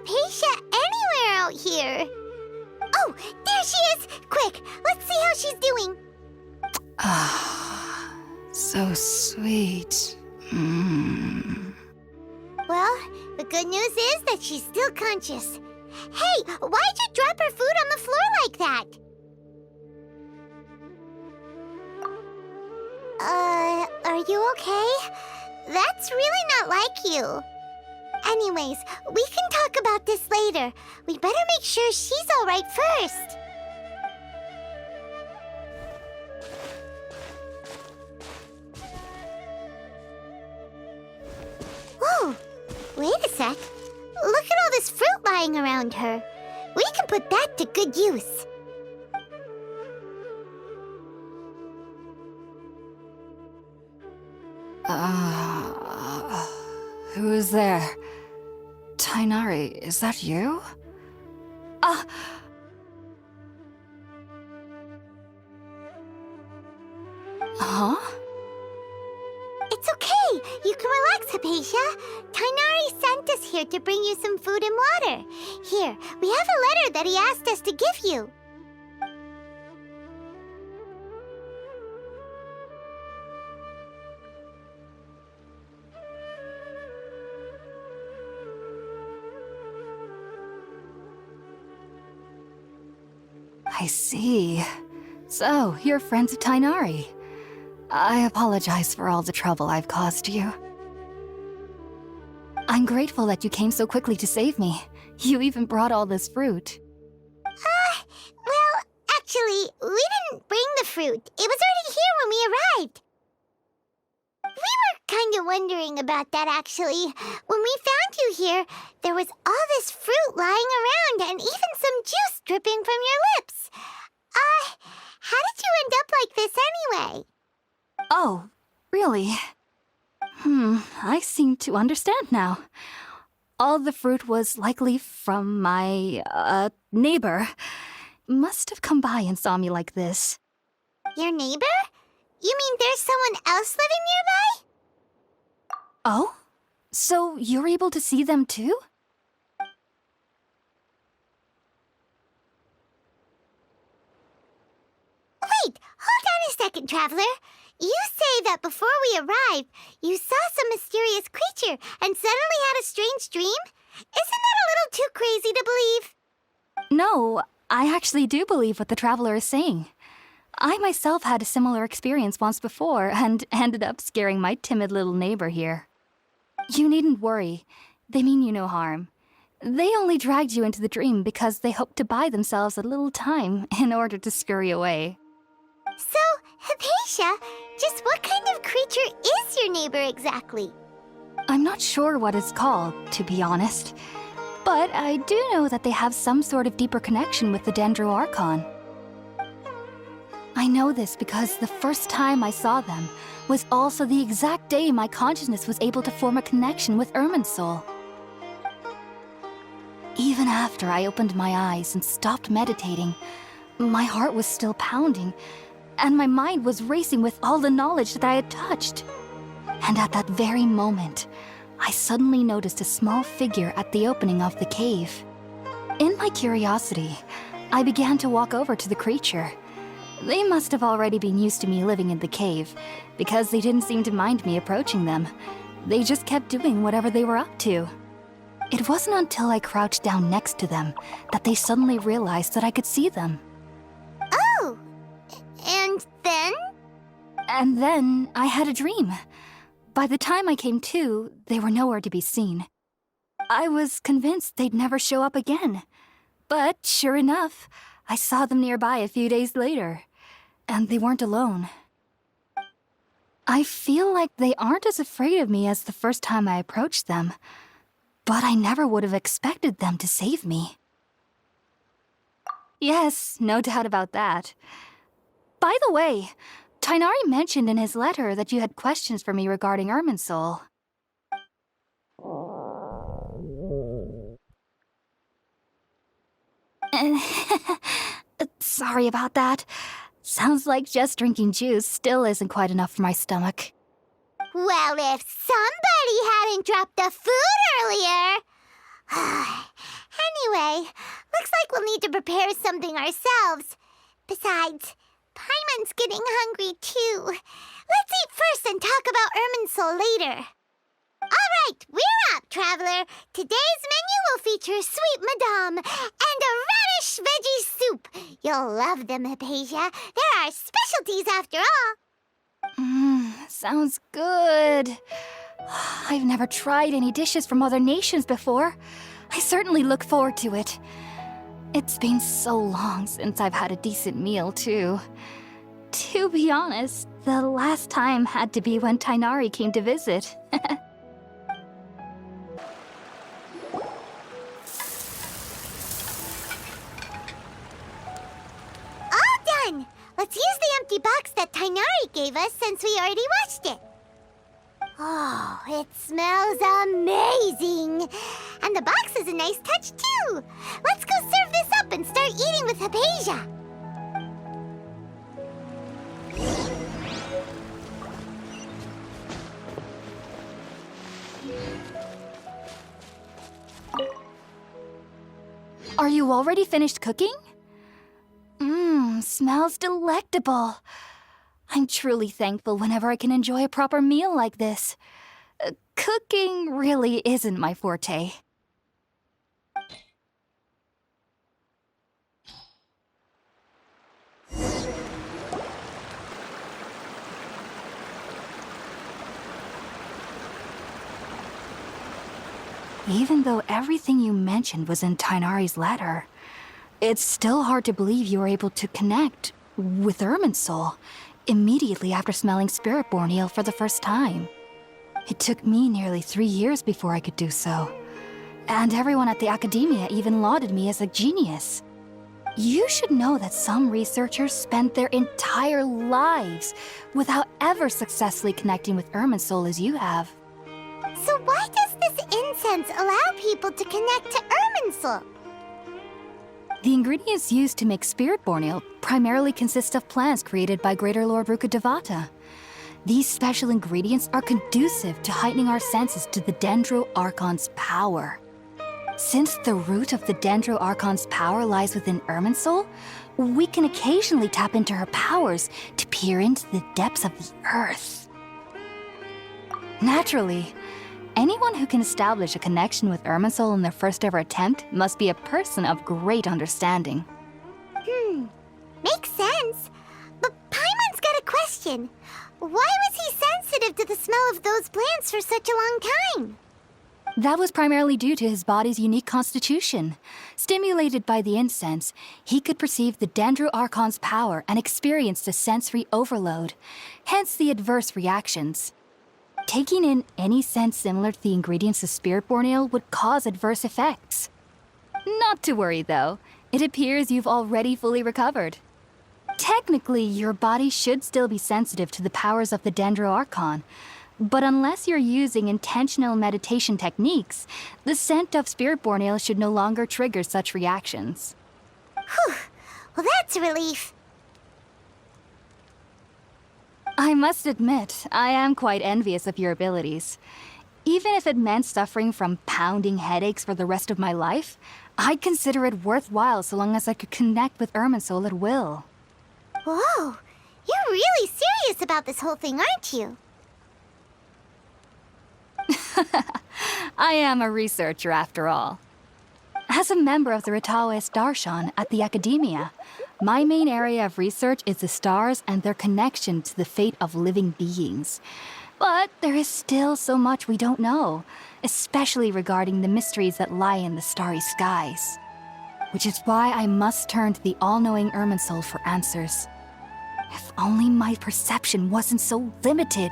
Hypatia anywhere out here. Oh, there she is! Quick, let's see how she's doing. Ah, so sweet. Well, the good news is that she's still conscious. Hey, why'd you drop her food on the floor like that? Are you okay? That's really not like you. Anyways, we can talk about this later. We better make sure she's all right first. Whoa, wait a sec. Look at all this fruit lying around her. We can put that to good use. Who is there? Tighnari, is that you? Huh? It's okay. You can relax, Hypatia. Tighnari sent us here to bring you some food and water. Here, we have a letter that he asked us to give you. I see. So, you're friends of Tighnari. I apologize for all the trouble I've caused you. I'm grateful that you came so quickly to save me. You even brought all this fruit. Well, actually, we didn't bring the fruit. It was already here when we arrived. We were kind of wondering about that, actually. When we found you here, there was all this fruit lying around and even some juice dripping from your lips. How did you end up like this anyway? Oh, really? I seem to understand now. All the fruit was likely from my, neighbor. Must have come by and saw me like this. Your neighbor? You mean there's someone else living nearby? Oh? So you're able to see them too? Wait, hold on a second, Traveler. You say that before we arrived, you saw some mysterious creature and suddenly had a strange dream? Isn't that a little too crazy to believe? No, I actually do believe what the Traveler is saying. I myself had a similar experience once before and ended up scaring my timid little neighbor here. You needn't worry. They mean you no harm. They only dragged you into the dream because they hoped to buy themselves a little time in order to scurry away. So, Hypatia, just what kind of creature is your neighbor exactly? I'm not sure what it's called, to be honest. But I do know that they have some sort of deeper connection with the Dendro Archon. I know this because the first time I saw them was also the exact day my consciousness was able to form a connection with Irminsul. Even after I opened my eyes and stopped meditating, my heart was still pounding, and my mind was racing with all the knowledge that I had touched. And at that very moment, I suddenly noticed a small figure at the opening of the cave. In my curiosity, I began to walk over to the creature. They must have already been used to me living in the cave, because they didn't seem to mind me approaching them. They just kept doing whatever they were up to. It wasn't until I crouched down next to them that they suddenly realized that I could see them. Oh! And then? And then I had a dream. By the time I came to, they were nowhere to be seen. I was convinced they'd never show up again. But sure enough, I saw them nearby a few days later. And they weren't alone. I feel like they aren't as afraid of me as the first time I approached them. But I never would have expected them to save me. Yes, no doubt about that. By the way, Tighnari mentioned in his letter that you had questions for me regarding Irminsul. Sorry about that. Sounds like just drinking juice still isn't quite enough for my stomach. Well, if somebody hadn't dropped the food earlier... Anyway, looks like we'll need to prepare something ourselves. Besides, Paimon's getting hungry too. Let's eat first and talk about Irminsul later. All right, we're up, traveler. Today's menu will feature sweet madame and a radish veggie soup. You'll love them, Hypatia. They're our specialties after all. Sounds good. I've never tried any dishes from other nations before. I certainly look forward to it. It's been so long since I've had a decent meal, too. To be honest, the last time had to be when Tighnari came to visit. All done! Let's use the empty box that Tighnari gave us since we already washed it. Oh, it smells amazing! And the box is a nice touch, too! Let's go serve this up and start eating with Hypatia! Are you already finished cooking? Smells delectable. I'm truly thankful whenever I can enjoy a proper meal like this. Cooking really isn't my forte. Even though everything you mentioned was in Tighnari's letter, it's still hard to believe you were able to connect with Irminsul immediately after smelling Spiritborn Ale for the first time. It took me nearly 3 years before I could do so. And everyone at the Academia even lauded me as a genius. You should know that some researchers spent their entire lives without ever successfully connecting with Irminsul as you have. So why does this incense allow people to connect to Irminsul? The ingredients used to make Spiritborn Ale primarily consist of plants created by Greater Lord Rukkhadevata. These special ingredients are conducive to heightening our senses to the Dendro Archon's power. Since the root of the Dendro Archon's power lies within Irminsul, we can occasionally tap into her powers to peer into the depths of the earth. Naturally, anyone who can establish a connection with Irminsul in their first ever attempt must be a person of great understanding. Makes sense. But Paimon's got a question. Why was he sensitive to the smell of those plants for such a long time? That was primarily due to his body's unique constitution. Stimulated by the incense, he could perceive the Dendro Archon's power and experienced a sensory overload, hence the adverse reactions. Taking in any scent similar to the ingredients of Spiritborn Ale would cause adverse effects. Not to worry, though. It appears you've already fully recovered. Technically, your body should still be sensitive to the powers of the Dendro Archon, but unless you're using intentional meditation techniques, the scent of Spiritborn Ale should no longer trigger such reactions. Whew. Well, that's a relief. I must admit, I am quite envious of your abilities. Even if it meant suffering from pounding headaches for the rest of my life, I'd consider it worthwhile so long as I could connect with Irminsul at will. Whoa, you're really serious about this whole thing, aren't you? I am a researcher after all. As a member of the Ritaoist Darshan at the Academia, my main area of research is the stars and their connection to the fate of living beings. But there is still so much we don't know, especially regarding the mysteries that lie in the starry skies. Which is why I must turn to the all-knowing Irminsul for answers. If only my perception wasn't so limited.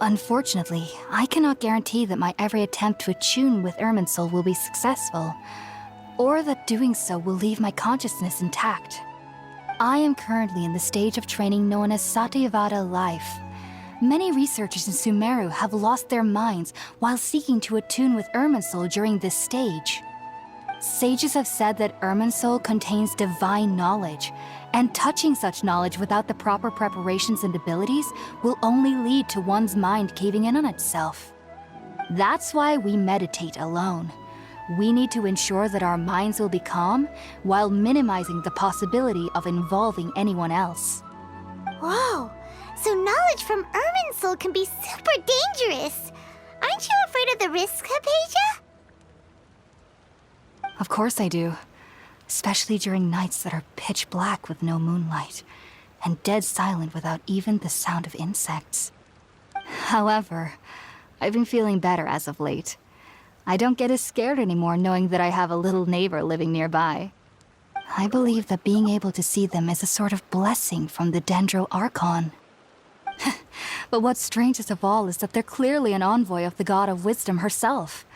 Unfortunately, I cannot guarantee that my every attempt to attune with Irminsul will be successful, or that doing so will leave my consciousness intact. I am currently in the stage of training known as Satyavada life. Many researchers in Sumeru have lost their minds while seeking to attune with Irminsul during this stage. Sages have said that Irminsul contains divine knowledge, and touching such knowledge without the proper preparations and abilities will only lead to one's mind caving in on itself. That's why we meditate alone. We need to ensure that our minds will be calm while minimizing the possibility of involving anyone else. Whoa! So knowledge from Irminsul can be super dangerous. Aren't you afraid of the risks, Hypatia? Of course I do. Especially during nights that are pitch black with no moonlight, and dead silent without even the sound of insects. However, I've been feeling better as of late. I don't get as scared anymore knowing that I have a little neighbor living nearby. I believe that being able to see them is a sort of blessing from the Dendro Archon. But what's strangest of all is that they're clearly an envoy of the God of Wisdom herself,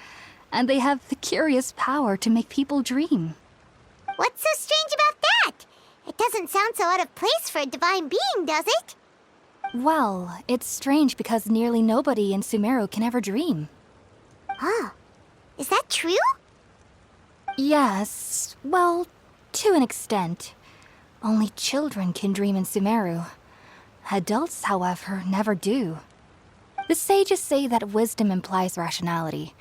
and they have the curious power to make people dream. What's so strange about that? It doesn't sound so out of place for a divine being, does it? Well, it's strange because nearly nobody in Sumeru can ever dream. Oh, is that true? Yes, well, to an extent. Only children can dream in Sumeru. Adults, however, never do. The sages say that wisdom implies rationality,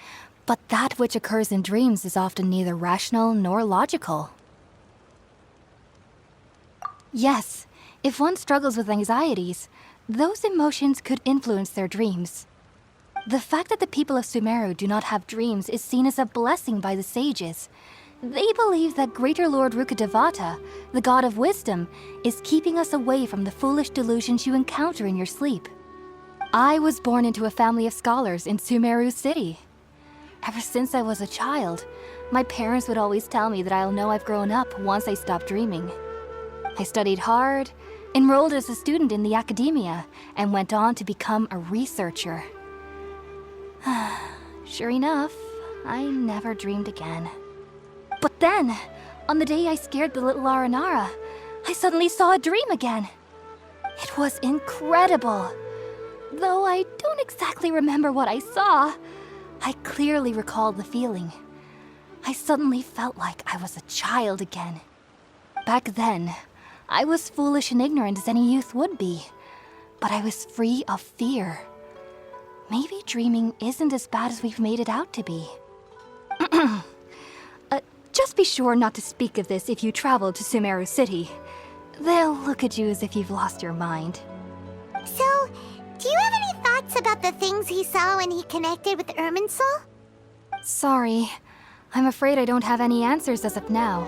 but that which occurs in dreams is often neither rational nor logical. Yes, if one struggles with anxieties, those emotions could influence their dreams. The fact that the people of Sumeru do not have dreams is seen as a blessing by the sages. They believe that Greater Lord Rukkhadevata, the God of Wisdom, is keeping us away from the foolish delusions you encounter in your sleep. I was born into a family of scholars in Sumeru City. Ever since I was a child, my parents would always tell me that I'll know I've grown up once I stop dreaming. I studied hard, enrolled as a student in the academia, and went on to become a researcher. Sure enough, I never dreamed again. But then, on the day I scared the little Aranara, I suddenly saw a dream again. It was incredible. Though I don't exactly remember what I saw, I clearly recall the feeling. I suddenly felt like I was a child again. Back then, I was foolish and ignorant as any youth would be, but I was free of fear. Maybe dreaming isn't as bad as we've made it out to be. Just be sure not to speak of this if you travel to Sumeru City. They'll look at you as if you've lost your mind. So, do you have any thoughts about the things he saw when he connected with Irminsul? Sorry. I'm afraid I don't have any answers as of now.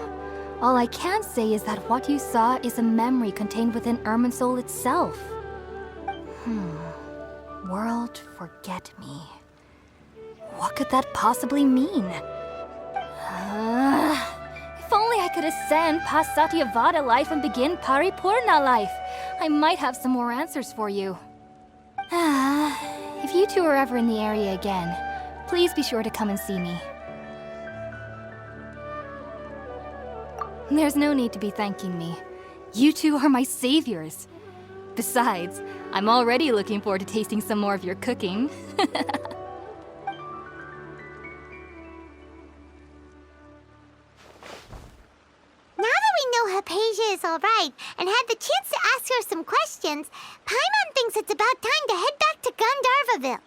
All I can say is that what you saw is a memory contained within Irminsul itself. World forget me. What could that possibly mean? If only I could ascend past Satyavada life and begin Paripurna life, I might have some more answers for you. If you two are ever in the area again, please be sure to come and see me. There's no need to be thanking me. You two are my saviors. Besides, I'm already looking forward to tasting some more of your cooking. Now that we know Hypatia is alright and had the chance to ask her some questions, Paimon thinks it's about time to head back to Gandharve Village.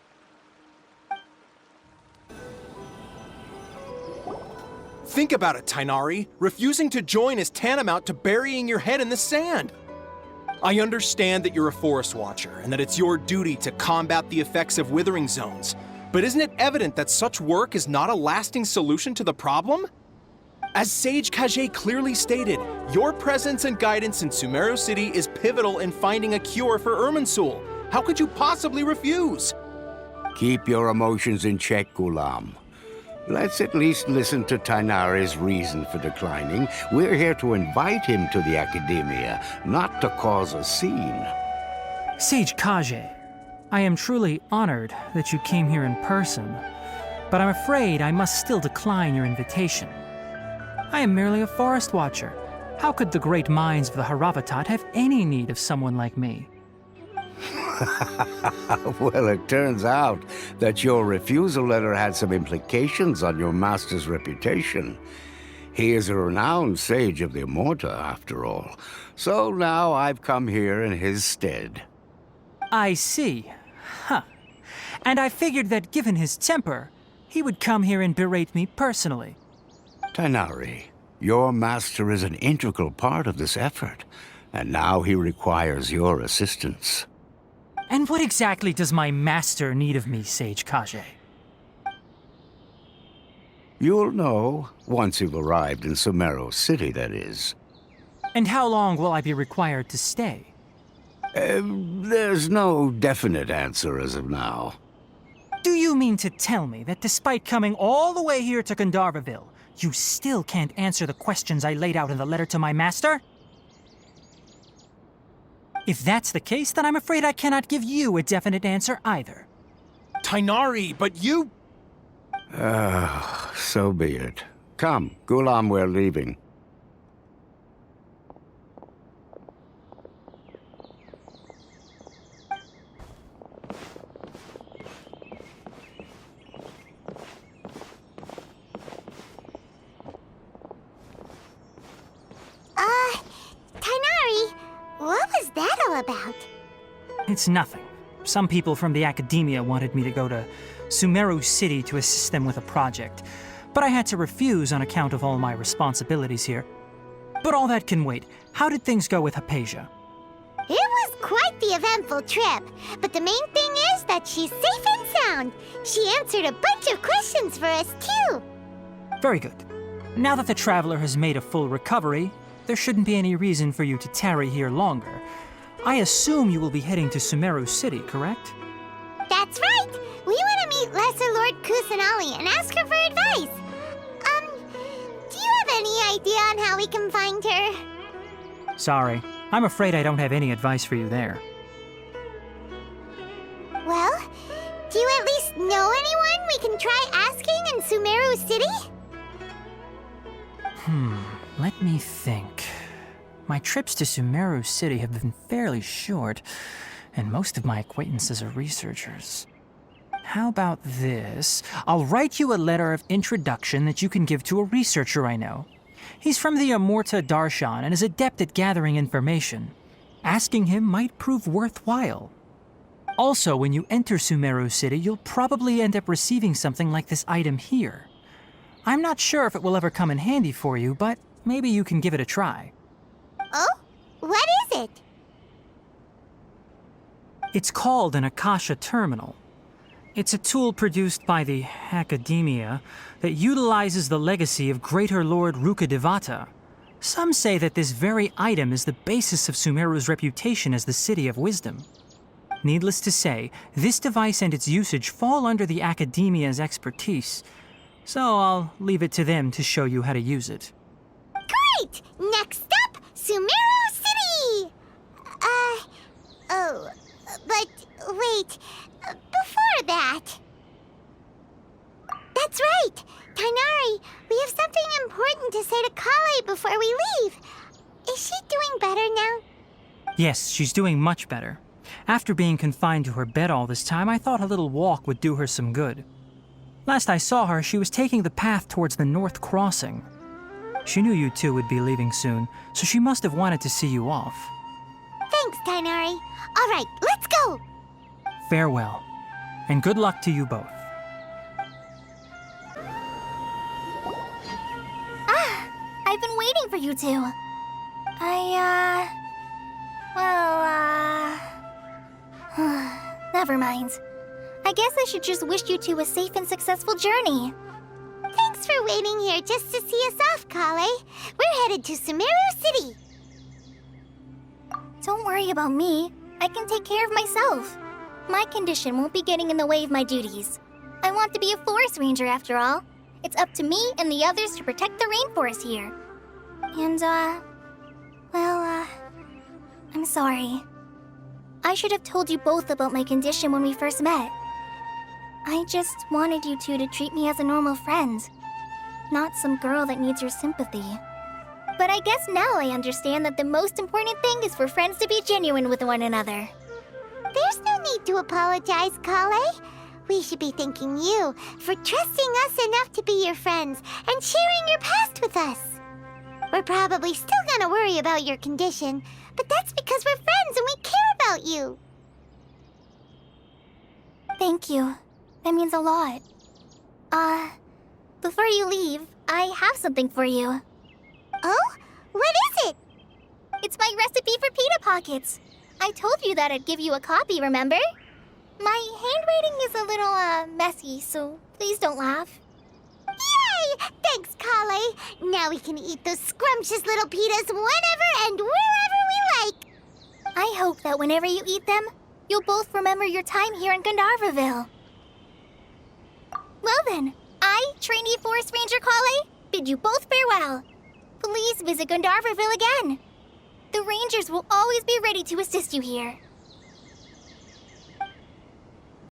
Think about it, Tainari. Refusing to join is tantamount to burying your head in the sand. I understand that you're a forest watcher and that it's your duty to combat the effects of withering zones, but isn't it evident that such work is not a lasting solution to the problem? As Sage Kage clearly stated, your presence and guidance in Sumeru City is pivotal in finding a cure for Irminsul. How could you possibly refuse? Keep your emotions in check, Gulam. Let's at least listen to Tainari's reason for declining. We're here to invite him to the Academia, not to cause a scene. Sage Kage, I am truly honored that you came here in person, but I'm afraid I must still decline your invitation. I am merely a forest watcher. How could the great minds of the Haravatat have any need of someone like me? Well, it turns out that your refusal letter had some implications on your master's reputation. He is a renowned sage of the Immorta, after all. So now I've come here in his stead. I see. Huh. and I figured that given his temper, he would come here and berate me personally. Tighnari, your master is an integral part of this effort, and now he requires your assistance. And what exactly does my master need of me, Sage Kage? You'll know once you've arrived in Sumeru City, that is. And how long will I be required to stay? There's no definite answer as of now. Do you mean to tell me that despite coming all the way here to Gandharve Village, you still can't answer the questions I laid out in the letter to my master? If that's the case, then I'm afraid I cannot give you a definite answer either. Tighnari, but you... So be it. Come, Gulam, we're leaving. Tighnari, what was that all about? It's nothing. Some people from the academia wanted me to go to Sumeru City to assist them with a project, but I had to refuse on account of all my responsibilities here. But all that can wait. How did things go with Hypatia? It was quite the eventful trip, but the main thing is that she's safe and sound. She answered a bunch of questions for us, too. Very good. Now that the traveler has made a full recovery, there shouldn't be any reason for you to tarry here longer. I assume you will be heading to Sumeru City, correct? That's right. We want to meet Lesser Lord Kusanali and ask her for advice. Do you have any idea on how we can find her? Sorry. I'm afraid I don't have any advice for you there. Well, do you at least know anyone we can try asking in Sumeru City? Let me think. My trips to Sumeru City have been fairly short, and most of my acquaintances are researchers. How about this? I'll write you a letter of introduction that you can give to a researcher I know. He's from the Amurta Darshan and is adept at gathering information. Asking him might prove worthwhile. Also, when you enter Sumeru City, you'll probably end up receiving something like this item here. I'm not sure if it will ever come in handy for you, but maybe you can give it a try. Oh? What is it? It's called an Akasha Terminal. It's a tool produced by the Academia that utilizes the legacy of Greater Lord Rukkhadevata. Some say that this very item is the basis of Sumeru's reputation as the City of Wisdom. Needless to say, this device and its usage fall under the Academia's expertise, so I'll leave it to them to show you how to use it. Great! Next up, Sumeru City! But wait, before that... That's right! Tighnari, we have something important to say to Kale before we leave. Is she doing better now? Yes, she's doing much better. After being confined to her bed all this time, I thought a little walk would do her some good. Last I saw her, she was taking the path towards the North Crossing. She knew you two would be leaving soon, so she must have wanted to see you off. Thanks, Tighnari. All right, let's go! Farewell, and good luck to you both. I've been waiting for you two. Never mind. I guess I should just wish you two a safe and successful journey. Thanks for waiting here just to see us off, Kale. We're headed to Sumeru City. Don't worry about me. I can take care of myself. My condition won't be getting in the way of my duties. I want to be a forest ranger after all. It's up to me and the others to protect the rainforest here. And, I'm sorry. I should have told you both about my condition when we first met. I just wanted you two to treat me as a normal friend, not some girl that needs your sympathy. But I guess now I understand that the most important thing is for friends to be genuine with one another. There's no need to apologize, Kale. We should be thanking you for trusting us enough to be your friends and sharing your past with us. We're probably still gonna worry about your condition, but that's because we're friends and we care about you. Thank you. That means a lot. Before you leave, I have something for you. Oh? What is it? It's my recipe for pita pockets. I told you that I'd give you a copy, remember? My handwriting is a little, messy, so please don't laugh. Yay! Thanks, Kale. Now we can eat those scrumptious little pitas whenever and wherever we like. I hope that whenever you eat them, you'll both remember your time here in Gandharve Village. Well then, I, Trainee Forest Ranger Kale, bid you both farewell. Please visit Gandharve Village again. The Rangers will always be ready to assist you here.